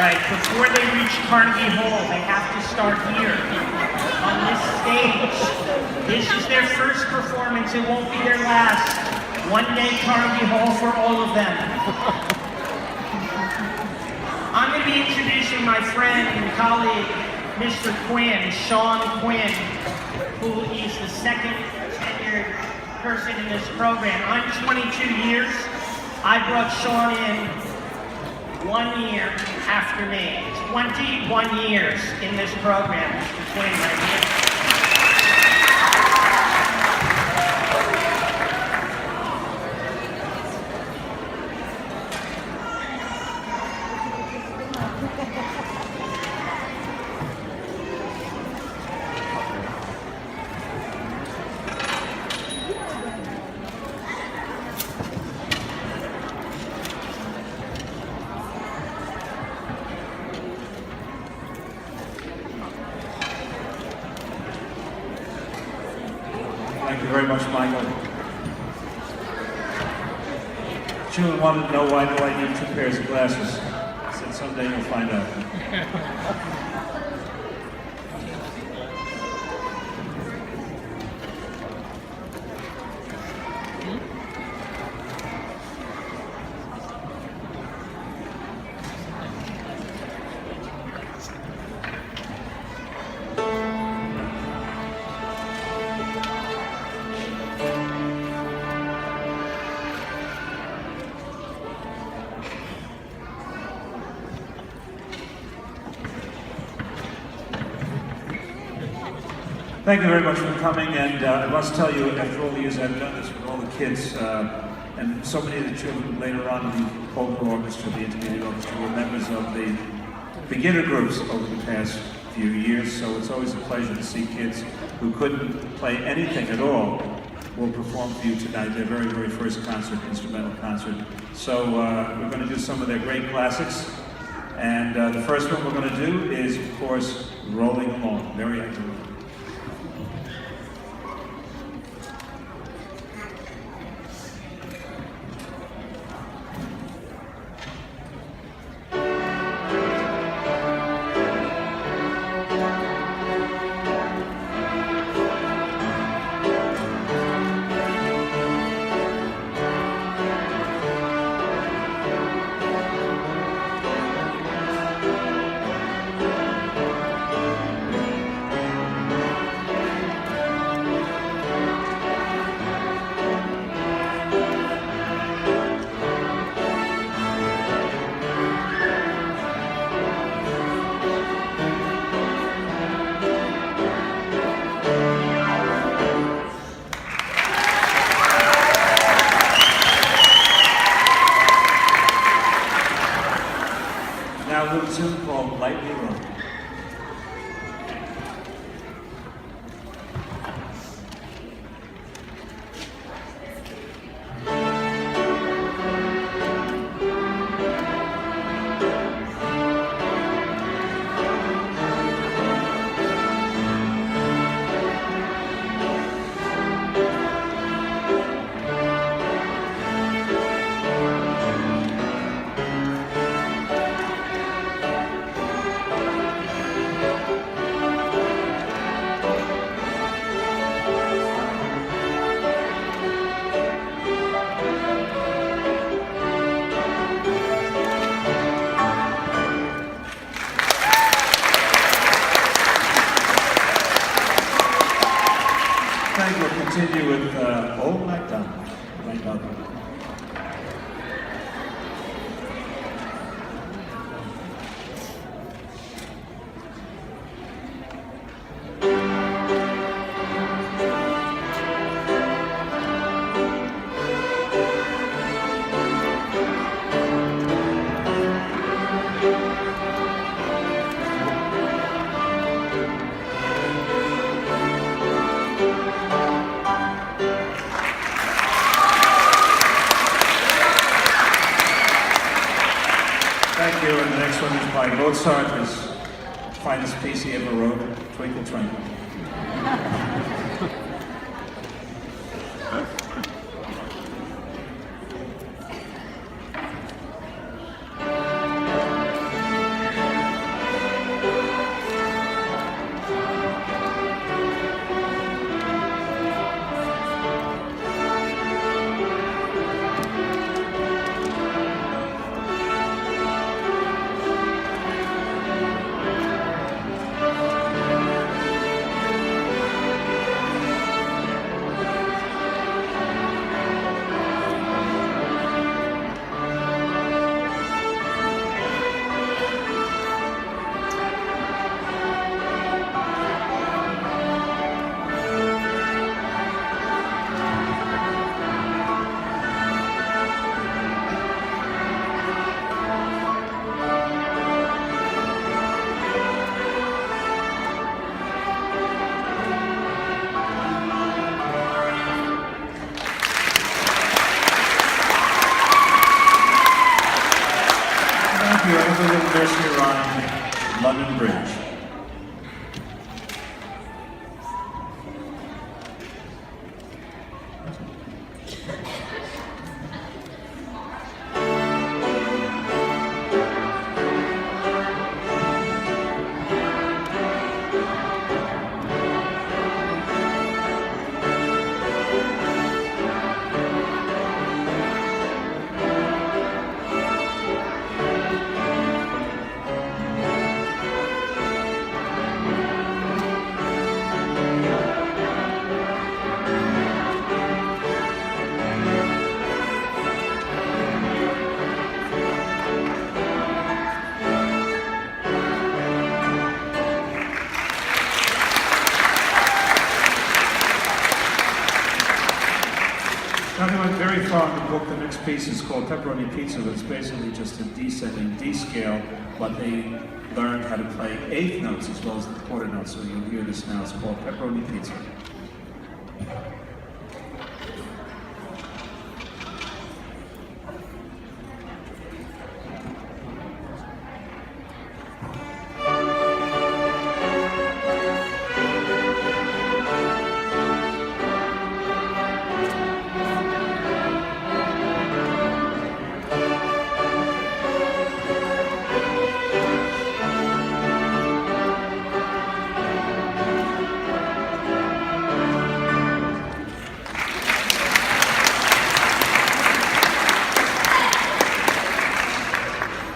right, before they reach Carnegie Hall, they have to start here, on this stage. This is their first performance, it won't be their last. One day Carnegie Hall for all of them. I'm going to be introducing my friend and colleague, Mr. Quinn, Sean Quinn, who is the second tenured person in this program. I'm 22 years. I brought Sean in 1 year after me. 21 years in this program, Mr. Quinn right here. Thank you very much, Michael. June wanted to know why do I need 2 pairs of glasses. I said someday you'll find out. Thank you very much for coming, and I must tell you, after all the years I've done this with all the kids, and so many of the children later on in the vocal orchestra, the intermediate orchestra, were members of the beginner groups over the past few years, so it's always a pleasure to see kids who couldn't play anything at all will perform for you tonight, their very, very first concert, instrumental concert. So we're going to do some of their great classics, and the first one we're going to do is, of course, Rolling Along. Very excellent. Now a little tune called Lightly Rolling. We'll continue with Old MacDonald. Thank you, and the next one is by Mozart, his finest piece he ever wrote, Twinkle Twinkle. Thank you. Have a little nursery rhyme, London Bridge. Now they went very far in the book. The next piece is called Pepperoni Pizza, but it's basically just a descending D scale, but they learned how to play eighth notes as well as the quarter notes, so you'll hear this now. It's called Pepperoni Pizza.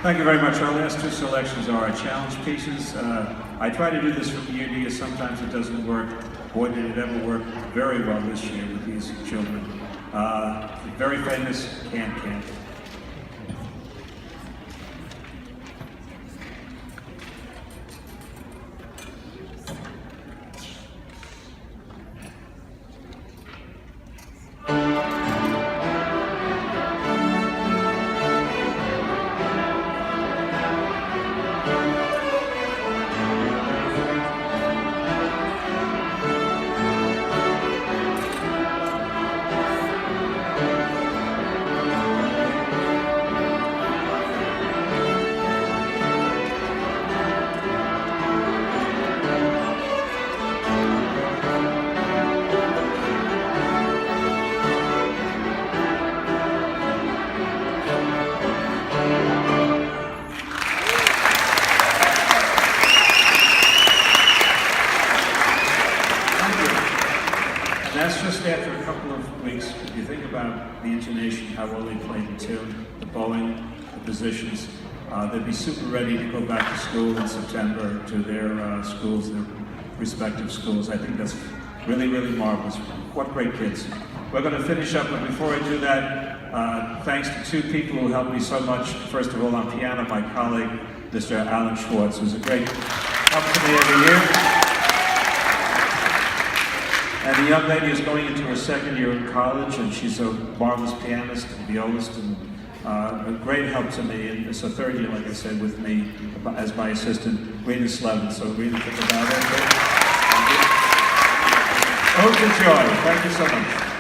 Thank you very much. Our last two selections are our challenge pieces. I try to do this from year to year. Sometimes it doesn't work. Boy, did it ever work very well this year with these children. Very famous, Can. That's just after a couple of weeks. If you think about the intonation, how well they played the tune, the bowing, the positions, they'd be super ready to go back to school in September to their schools, their respective schools. I think that's really, really marvelous. What great kids. We're going to finish up, but before I do that, thanks to two people who helped me so much. First of all, on piano, my colleague, Mr. Alan Schwartz, who's a great help to me every year. And the young lady is going into her second year in college, and she's a marvelous pianist and violist, and a great help to me. And it's a third year, like I said, with me as my assistant, Rita Slevin. So Rita, think about it. Ode to Joy. Thank you so much.